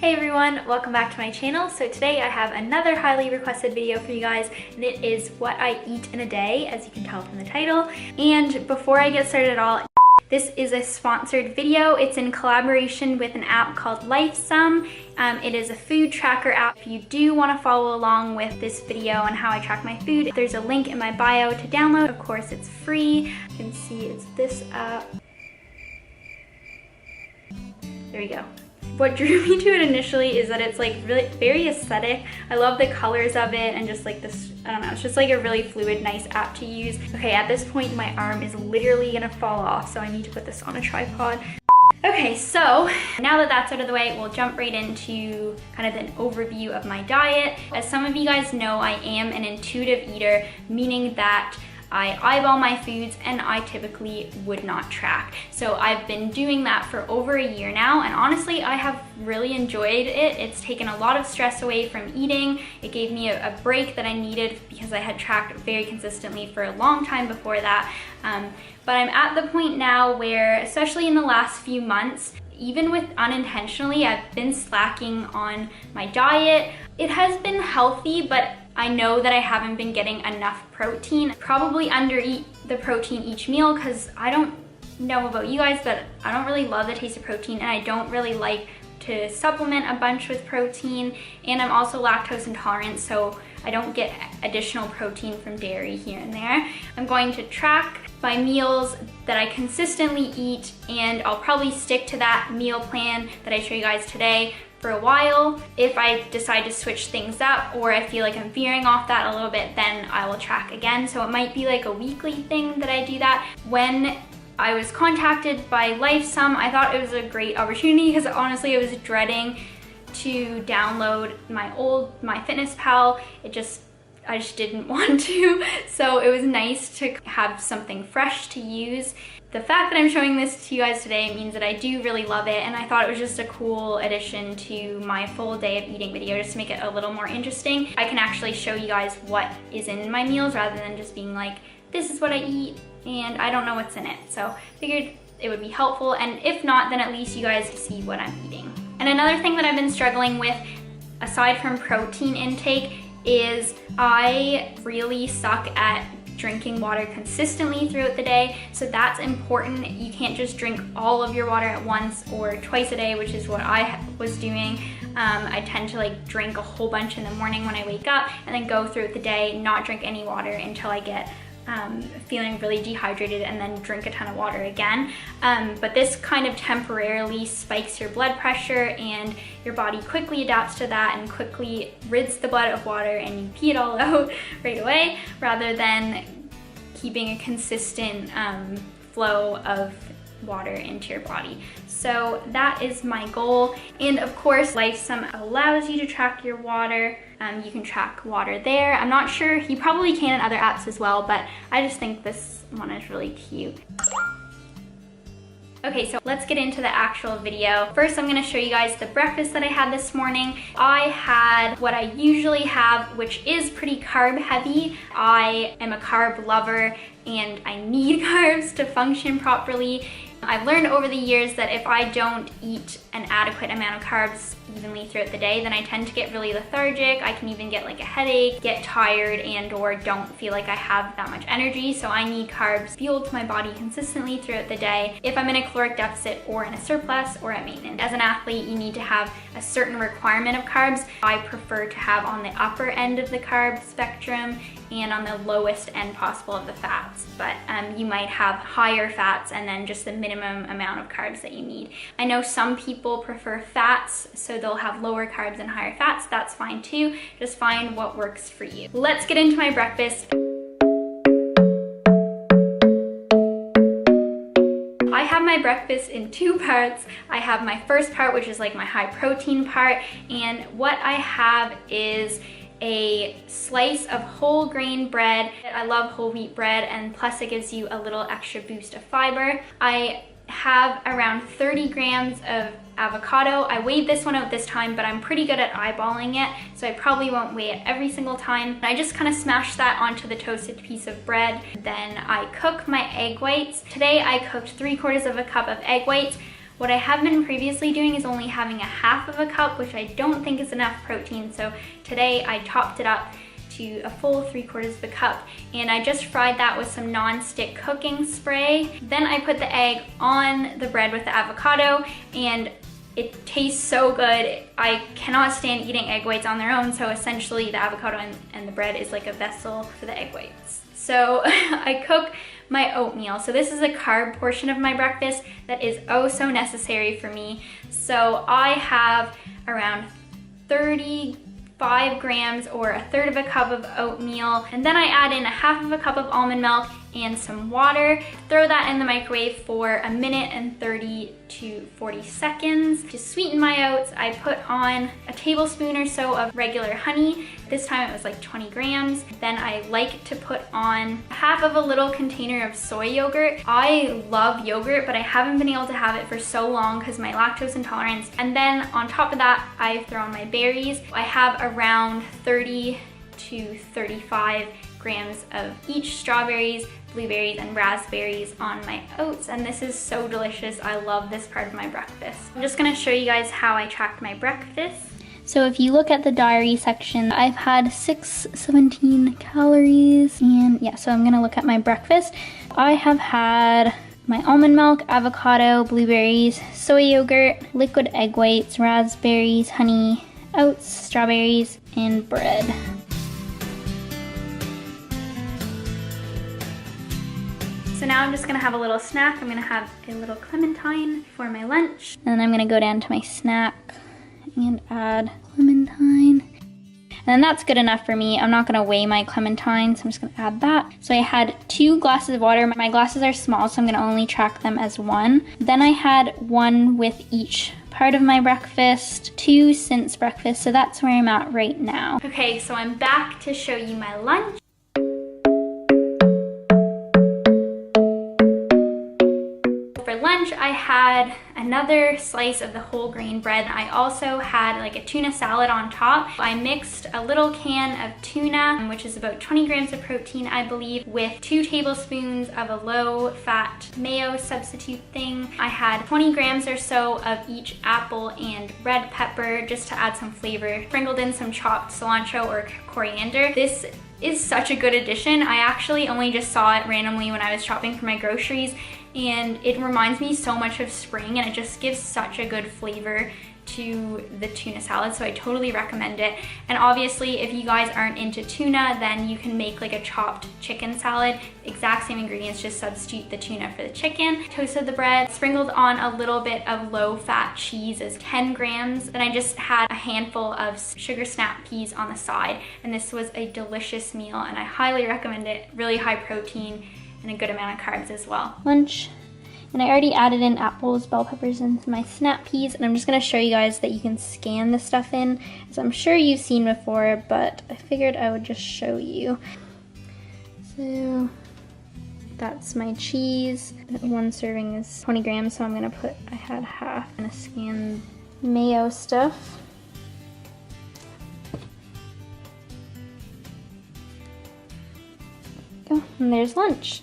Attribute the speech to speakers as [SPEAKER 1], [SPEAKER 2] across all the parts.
[SPEAKER 1] Hey everyone, welcome back to my channel. So today I have another highly requested video for you guys, and it is what I eat in a day, as you can tell from the title. And before I get started at all, this is a sponsored video. It's in collaboration with an app called Lifesum. It is a food tracker app. If you do want to follow along with this video on how I track my food, there's a link in my bio to download. Of course, it's free. You can see it's this app. There we go. What drew me to it initially is that it's like really very aesthetic. I love the colors of it and just like this, I don't know, it's just like a really fluid, nice app to use. Okay, at this point my arm is literally gonna fall off, so I need to put this on a tripod. Okay, so now that that's out of the way, we'll jump right into kind of an overview of my diet. As some of you guys know, I am an intuitive eater, meaning that I eyeball my foods and I typically would not track. So I've been doing that for over a year now, and honestly I have really enjoyed it. It's taken a lot of stress away from eating. It gave me a break that I needed because I had tracked very consistently for a long time before that. But I'm at the point now where, especially in the last few months, even with unintentionally, I've been slacking on my diet. It has been healthy, but I know that I haven't been getting enough protein. Probably undereat the protein each meal because I don't know about you guys, but I don't really love the taste of protein, and I don't really like to supplement a bunch with protein. And I'm also lactose intolerant, so I don't get additional protein from dairy here and there. I'm going to track my meals that I consistently eat, and I'll probably stick to that meal plan that I show you guys today for a while. If I decide to switch things up or I feel like I'm veering off that a little bit, then I will track again. So it might be like a weekly thing that I do that. When I was contacted by Lifesum, I thought it was a great opportunity because honestly I was dreading to download my MyFitnessPal. I just didn't want to. So it was nice to have something fresh to use. The fact that I'm showing this to you guys today means that I do really love it, and I thought it was just a cool addition to my full day of eating video just to make it a little more interesting. I can actually show you guys what is in my meals rather than just being like, this is what I eat and I don't know what's in it. So figured it would be helpful, and if not, then at least you guys see what I'm eating. And another thing that I've been struggling with, aside from protein intake, is I really suck at drinking water consistently throughout the day. So that's important. You can't just drink all of your water at once or twice a day, which is what I was doing. I tend to like drink a whole bunch in the morning when I wake up and then go throughout the day, not drink any water until I get feeling really dehydrated, and then drink a ton of water again. But this kind of temporarily spikes your blood pressure, and your body quickly adapts to that and quickly rids the blood of water and you pee it all out right away, rather than keeping a consistent flow of water into your body. So that is my goal. And of course, Lifesum allows you to track your water. You can track water there. I'm not sure, you probably can in other apps as well, but I just think this one is really cute. Okay, so let's get into the actual video. First, I'm gonna show you guys the breakfast that I had this morning. I had what I usually have, which is pretty carb heavy. I am a carb lover and I need carbs to function properly. I've learned over the years that if I don't eat an adequate amount of carbs evenly throughout the day, then I tend to get really lethargic. I can even get like a headache, get tired, and or don't feel like I have that much energy. So I need carbs fueled to my body consistently throughout the day if I'm in a caloric deficit or in a surplus or at maintenance. As an athlete, you need to have a certain requirement of carbs. I prefer to have on the upper end of the carb spectrum and on the lowest end possible of the fats. But you might have higher fats and then just the minimum amount of carbs that you need. I know some people prefer fats, so they'll have lower carbs and higher fats. That's fine too. Just find what works for you. Let's get into my breakfast. I have my breakfast in two parts. I have my first part, which is like my high protein part, and what I have is a slice of whole grain bread. I love whole wheat bread, and plus it gives you a little extra boost of fiber. I have around 30 grams of avocado. I weighed this one out this time, but I'm pretty good at eyeballing it, so I probably won't weigh it every single time. I just kind of smash that onto the toasted piece of bread. Then I cook my egg whites. Today I cooked 3/4 of a cup of egg whites. What I have been previously doing is only having a half of a cup, which I don't think is enough protein. So today I topped it up to a full 3/4 of a cup, and I just fried that with some non-stick cooking spray. Then I put the egg on the bread with the avocado, and it tastes so good. I cannot stand eating egg whites on their own, so essentially the avocado and the bread is like a vessel for the egg whites. So I cook my oatmeal. So this is a carb portion of my breakfast that is oh so necessary for me. So I have around 35 grams or a 1/3 of a cup of oatmeal, and then I add in a 1/2 of a cup of almond milk and some water. Throw that in the microwave for 1 minute and 30 to 40 seconds. To sweeten my oats, I put on a tablespoon or so of regular honey. This time it was like 20 grams. Then I like to put on 1/2 of a little container of soy yogurt. I love yogurt, but I haven't been able to have it for so long because my lactose intolerance. And then on top of that, I throw on my berries. I have around 30 to 35 grams of each strawberries, blueberries, and raspberries on my oats, and this is so delicious. I love this part of my breakfast. I'm just gonna show you guys how I tracked my breakfast. So if you look at the diary section, I've had 617 calories, and yeah, so I'm gonna look at my breakfast. I have had my almond milk, avocado, blueberries, soy yogurt, liquid egg whites, raspberries, honey, oats, strawberries, and bread. So now I'm just gonna have a little snack. I'm gonna have a little clementine for my lunch. And then I'm gonna go down to my snack and add clementine. And then that's good enough for me. I'm not gonna weigh my clementine, so I'm just gonna add that. So I had 2 glasses of water. My glasses are small, so I'm gonna only track them as 1. Then I had 1 with each part of my breakfast, 2 since breakfast, so that's where I'm at right now. Okay, so I'm back to show you my lunch. For lunch, I had another slice of the whole grain bread. I also had like a tuna salad on top. I mixed a little can of tuna, which is about 20 grams of protein, I believe, with 2 tablespoons of a low-fat mayo substitute thing. I had 20 grams or so of each apple and red pepper just to add some flavor. Sprinkled in some chopped cilantro or coriander. This is such a good addition. I actually only just saw it randomly when I was shopping for my groceries, and it reminds me so much of spring, and it just gives such a good flavor to the tuna salad, so I totally recommend it. And obviously, if you guys aren't into tuna, then you can make like a chopped chicken salad. Exact same ingredients, just substitute the tuna for the chicken. Toasted the bread, sprinkled on a little bit of low-fat cheese as 10 grams. Then I just had a handful of sugar snap peas on the side, and this was a delicious meal, and I highly recommend it. Really high protein and a good amount of carbs as well. Lunch. And I already added in apples, bell peppers, and my snap peas, and I'm just gonna show you guys that you can scan the stuff in, as I'm sure you've seen before, but I figured I would just show you. So that's my cheese. 1 serving is 20 grams, so I'm gonna put, I had half. I'm gonna scan mayo stuff. Go, and there's lunch.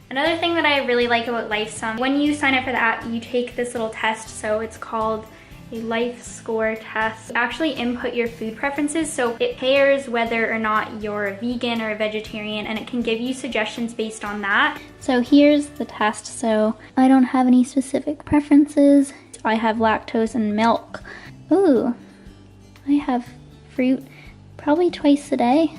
[SPEAKER 1] Another thing that I really like about Lifesum, when you sign up for the app, you take this little test, so it's called a life score test. You actually input your food preferences, so it pairs whether or not you're a vegan or a vegetarian, and it can give you suggestions based on that. So here's the test. So I don't have any specific preferences. I have lactose and milk. Ooh, I have fruit probably twice a day.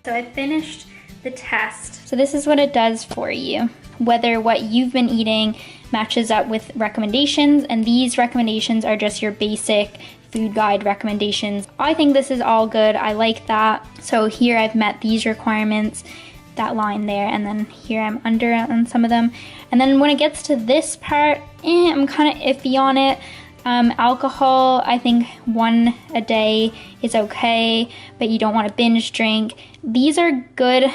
[SPEAKER 1] So I finished the test. So this is what it does for you, whether what you've been eating matches up with recommendations, and these recommendations are just your basic food guide recommendations. I think this is all good. I like that. So here I've met these requirements, that line there, and then here I'm under on some of them. And then when it gets to this part, I'm kind of iffy on it. Alcohol, I think 1 a day is okay, but you don't want to binge drink. These are good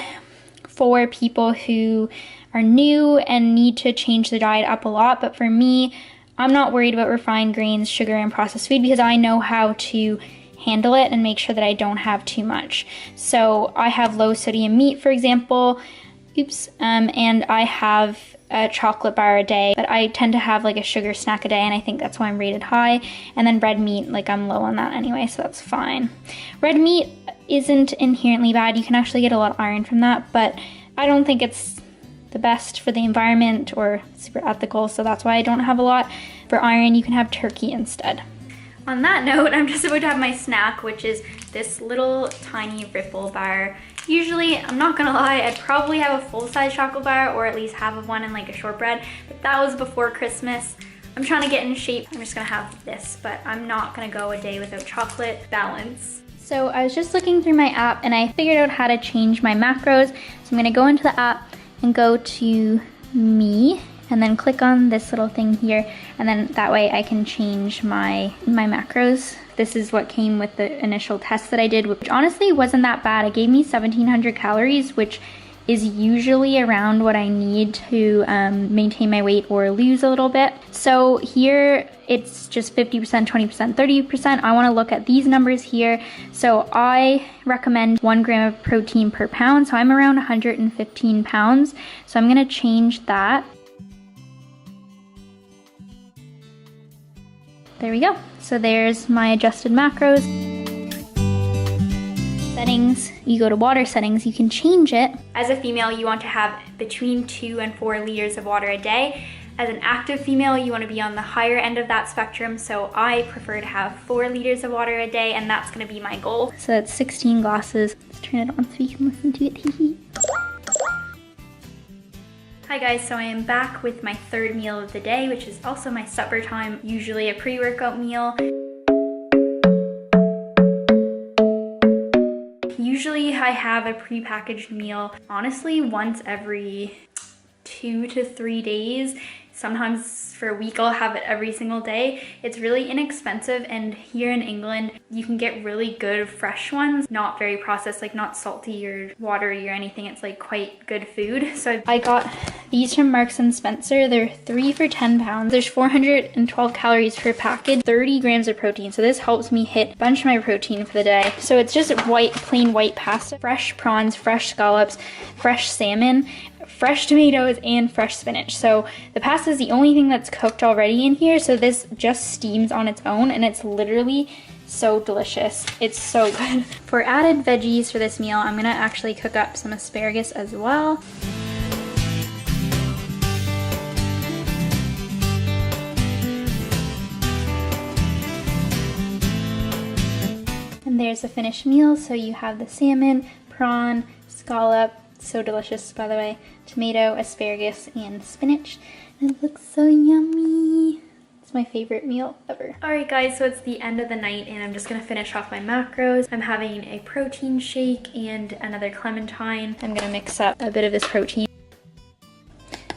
[SPEAKER 1] for people who are new and need to change their diet up a lot, but for me, I'm not worried about refined grains, sugar, and processed food because I know how to handle it and make sure that I don't have too much. So I have low sodium meat, for example, and I have a chocolate bar a day, but I tend to have like a sugar snack a day, and I think that's why I'm rated high. And then red meat, like I'm low on that anyway, so that's fine. Red meat isn't inherently bad. You can actually get a lot of iron from that, but I don't think it's the best for the environment or super ethical, so that's why I don't have a lot. For iron, you can have turkey instead. On that note, I'm just about to have my snack, which is this little tiny Ripple bar. Usually, I'm not gonna lie, I'd probably have a full-size chocolate bar or at least half of one and like a shortbread, but that was before Christmas. I'm trying to get in shape. I'm just gonna have this, but I'm not gonna go a day without chocolate. Balance. So I was just looking through my app and I figured out how to change my macros. So I'm gonna go into the app and go to me and then click on this little thing here, and then that way I can change my macros. This is what came with the initial test that I did, which honestly wasn't that bad. It gave me 1,700 calories, which is usually around what I need to maintain my weight or lose a little bit. So here it's just 50%, 20%, 30%. I wanna look at these numbers here. So I recommend 1 gram of protein per pound. So I'm around 115 pounds. So I'm gonna change that. There we go. So there's my adjusted macros. Settings, you go to water settings, you can change it. As a female, you want to have between 2 and 4 liters of water a day. As an active female, you want to be on the higher end of that spectrum, so I prefer to have 4 liters of water a day, and that's going to be my goal. So that's 16 glasses. Let's turn it on so you can listen to it. Hi guys, so I am back with my 3rd meal of the day, which is also my supper time, usually a pre-workout meal. Usually I have a pre-packaged meal, honestly, once every 2 to 3 days. Sometimes for a week I'll have it every single day. It's really inexpensive, and here in England you can get really good fresh ones, not very processed, like not salty or watery or anything. It's like quite good food. So I got these from Marks and Spencer. They're 3 for 10 pounds. There's 412 calories per package, 30 grams of protein. So this helps me hit a bunch of my protein for the day. So it's just plain white pasta, fresh prawns, fresh scallops, fresh salmon, fresh tomatoes, and fresh spinach. So the pasta is the only thing that's cooked already in here, so this just steams on its own, and it's literally so delicious. It's so good. For added veggies for this meal, I'm gonna actually cook up some asparagus as well. And there's the finished meal. So you have the salmon, prawn, scallop, so delicious by the way, tomato, asparagus, and spinach. And it looks so yummy. It's my favorite meal ever. Alright guys, so it's the end of the night and I'm just gonna finish off my macros. I'm having a protein shake and another clementine. I'm gonna mix up a bit of this protein.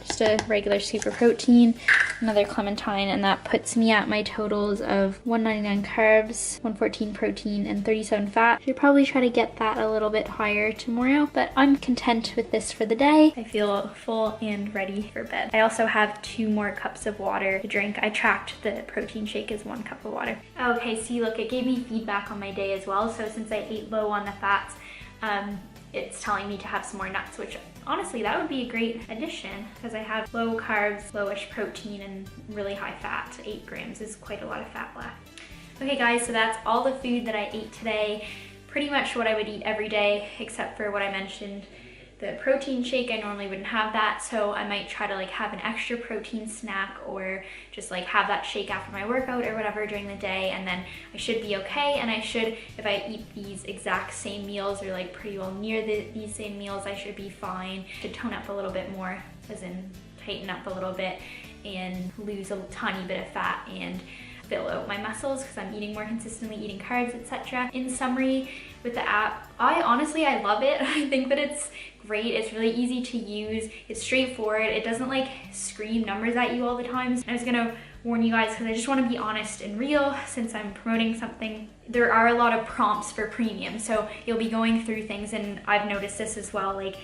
[SPEAKER 1] Just a regular scoop of protein, another clementine, and that puts me at my totals of 199 carbs, 114 protein, and 37 fat. Should probably try to get that a little bit higher tomorrow, but I'm content with this for the day. I feel full and ready for bed. I also have 2 more cups of water to drink. I tracked the protein shake as 1 cup of water. Okay, see, look, it gave me feedback on my day as well. So since I ate low on the fats, it's telling me to have some more nuts, which honestly, that would be a great addition because I have low carbs, lowish protein, and really high fat. 8 grams is quite a lot of fat left. Okay guys, so that's all the food that I ate today. Pretty much what I would eat every day, except for what I mentioned. The protein shake, I normally wouldn't have that, so I might try to like have an extra protein snack or just like have that shake after my workout or whatever during the day, and then I should be okay. And I should, if I eat these exact same meals or like pretty well near these same meals, I should be fine. Should tone up a little bit more, as in tighten up a little bit and lose a tiny bit of fat and fill out my muscles because I'm eating more consistently, eating carbs, etc. In summary, with the app, I love it. I think that it's great. It's really easy to use. It's straightforward. It doesn't like scream numbers at you all the time. And I was gonna warn you guys because I just want to be honest and real since I'm promoting something. There are a lot of prompts for premium, so you'll be going through things, and I've noticed this as well. Like,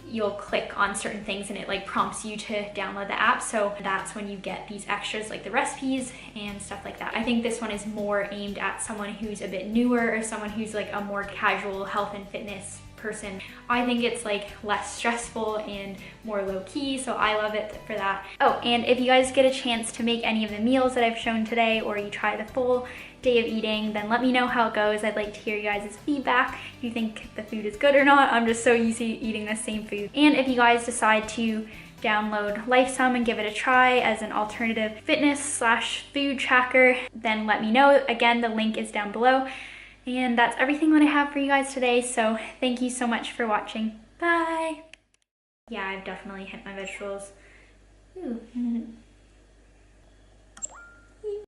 [SPEAKER 1] you'll click on certain things and it like prompts you to download the app. So that's when you get these extras like the recipes and stuff like that. I think this one is more aimed at someone who's a bit newer or someone who's like a more casual health and fitness person. I think it's like less stressful and more low-key, so I love it for that. Oh, and if you guys get a chance to make any of the meals that I've shown today, or you try the full day of eating, then let me know how it goes. I'd like to hear you guys' feedback, if you think the food is good or not. I'm just so used to eating the same food. And if you guys decide to download Lifesum and give it a try as an alternative fitness/food tracker, then let me know. Again, the link is down below. And that's everything that I have for you guys today, so thank you so much for watching. Bye! Yeah, I've definitely hit my vegetables. Ooh.